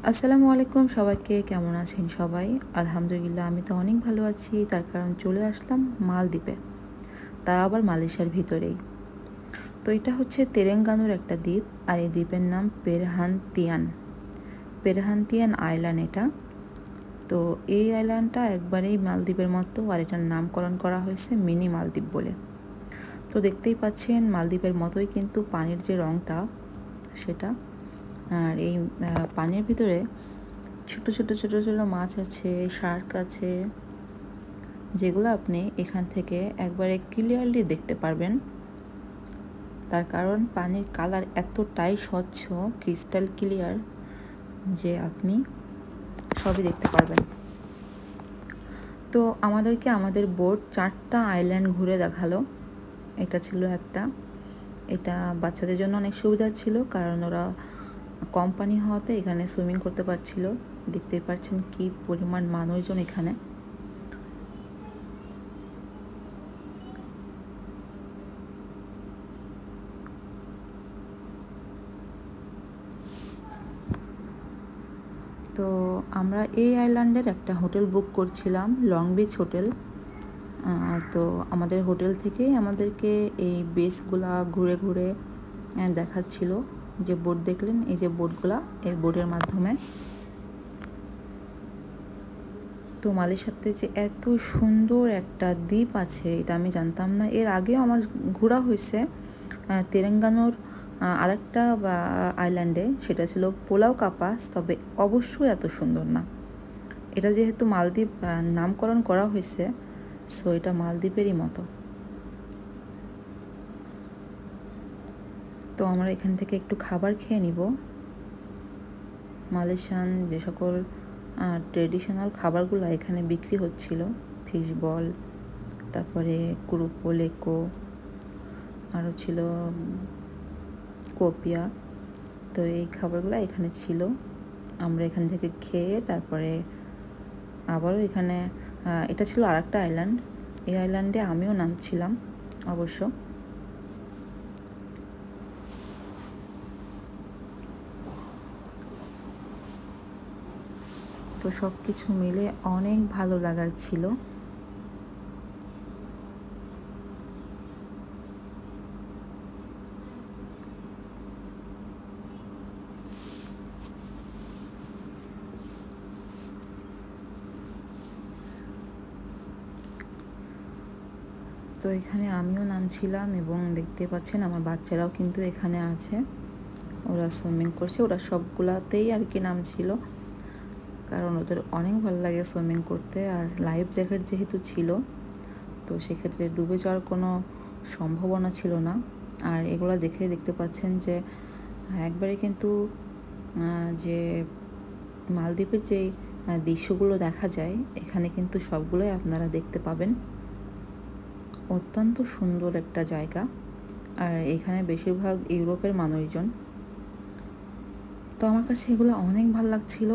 আসসালামু আলাইকুম সবাইকে, কেমন আছেন সবাই? আলহামদুলিল্লাহ আমি তো অনেক ভালো আছি। তার কারণ চলে আসলাম মালদ্বীপে, তা আবার মালয়েশিয়ার ভিতরেই। তো এটা হচ্ছে তেরেঙ্গানুর একটা দ্বীপ, আর এই দ্বীপের নাম পেরহান্তিয়ান। পেরহান্তিয়ান আইল্যান্ড এটা। তো এই আইল্যান্ডটা একবারেই মালদ্বীপের মতো, আর এটার নামকরণ করা হয়েছে মিনি মালদ্বীপ বলে। তো দেখতেই পাচ্ছেন মালদ্বীপের মতোই কিন্তু পানির যে রঙটা সেটা। আর এই পানির ভিতরে ছোট ছোট ছোট ছোট মাছ আছে, শার্ক আছে, যেগুলো আপনি এখান থেকে একবারে ক্লিয়ারলি দেখতে পারবেন। তার কারণ পানির কালার এতটাই স্বচ্ছ, ক্রিস্টাল ক্লিয়ার, যে আপনি সবই দেখতে পারবেন। তো আমাদেরকে আমাদের বোট 4টা আইল্যান্ড ঘুরে দেখালো। এটা ছিল একটা। এটা বাচ্চাদের জন্য অনেক সুবিধা ছিল, কারণ ওরা কোম্পানি হওয়াতে এখানে সুইমিং করতে পারছিল। দেখতেই পাচ্ছেন কি পরিমাণ মানুষজন এখানে। তো আমরা এই আইল্যান্ডের একটা হোটেল বুক করছিলাম, লং বিচ হোটেল। তো আমাদের হোটেল থেকেই আমাদেরকে এই বেসগুলা ঘুরে ঘুরে দেখাচ্ছিল। যে বোট দেখলেন, এই যে বোটগুলা, এই বোটের মাধ্যমে। তো মালয়েশিয়াতে যে এত সুন্দর একটা দ্বীপ আছে এটা আমি জানতাম না। এর আগেও আমার ঘোরা হয়েছে তেরেঙ্গানোর আরেকটা আইল্যান্ডে, সেটা ছিল পোলাও কাপাস, তবে অবশ্যই এত সুন্দর না। এটা যেহেতু মালদ্বীপ নামকরণ করা হয়েছে, সো এটা মালদ্বীপেরই মতো। তো আমরা এখান থেকে একটু খাবার খেয়ে নিব। মালয়েশিয়ান যে সকল ট্রেডিশনাল খাবারগুলো এখানে বিক্রি হচ্ছিল, ফিশ বল, তারপরে কুরুপো লেকো, আরও ছিল কোপিয়া। তো এই খাবারগুলো এখানে ছিল। আমরা এখান থেকে খেয়ে তারপরে আবারও এখানে, এটা ছিল আরেকটা আইল্যান্ড। এই আইল্যান্ডে আমিও নামছিলাম অবশ্য। তো সব কিছু মিলে অনেক ভালো লাগার ছিল। তো এখানে আমিও নামছিলাম, এবং দেখতে পাচ্ছেন আমার বাচ্চারাও কিন্তু এখানে আছে, ওরা সুইমিং করছে। ওরা সবগুলাতেই আর কি নামছিল, কারণ ওদের অনেক ভালো লাগে সুইমিং করতে। আর লাইফ জ্যাকেট যেহেতু ছিল, তো সেক্ষেত্রে ডুবে যাওয়ার কোনো সম্ভাবনা ছিল না। আর এগুলো দেখে দেখতে পাচ্ছেন যে একবারে কিন্তু যে মালদ্বীপের যে দৃশ্যগুলো দেখা যায় এখানে কিন্তু সবগুলোই আপনারা দেখতে পাবেন। অত্যন্ত সুন্দর একটা জায়গা, আর এখানে বেশিরভাগ ইউরোপের মানুষজন। তো আমার কাছে এগুলো অনেক ভালো লাগছিল।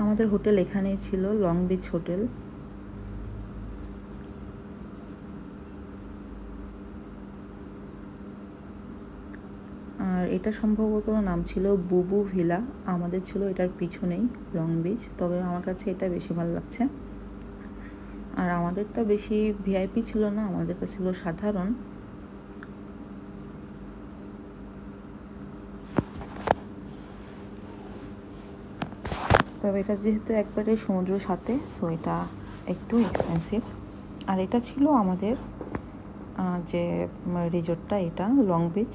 আমাদের হোটেল এখানেই ছিল, লং বিচ হোটেল। আর এটা সম্ভবত নাম ছিল বুবু ভিলা। আমাদের ছিল এটার পিছনেই লং বিচ, তবে আমার কাছে এটা বেশি ভালো লাগছে। আর আমাদেরটা বেশি ভিআইপি ছিল না, আমাদেরটা ছিল সাধারণ। তবে এটা যেহেতু একবারে সমুদ্রের সাথে, সো এটা একটু এক্সপেন্সিভ। আর এটা ছিল আমাদের যে রিসোর্টটা, এটা লং বিচ।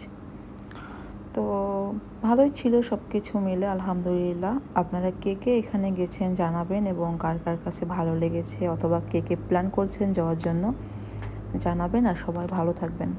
তো ভালোই ছিল সব কিছু মিলে, আলহামদুলিল্লাহ। আপনারা কে কে এখানে গেছেন জানাবেন, এবং কার কার কাছে ভালো লেগেছে, অথবা কে কে প্ল্যান করছেন যাওয়ার জন্য জানাবেন। আর সবাই ভালো থাকবেন।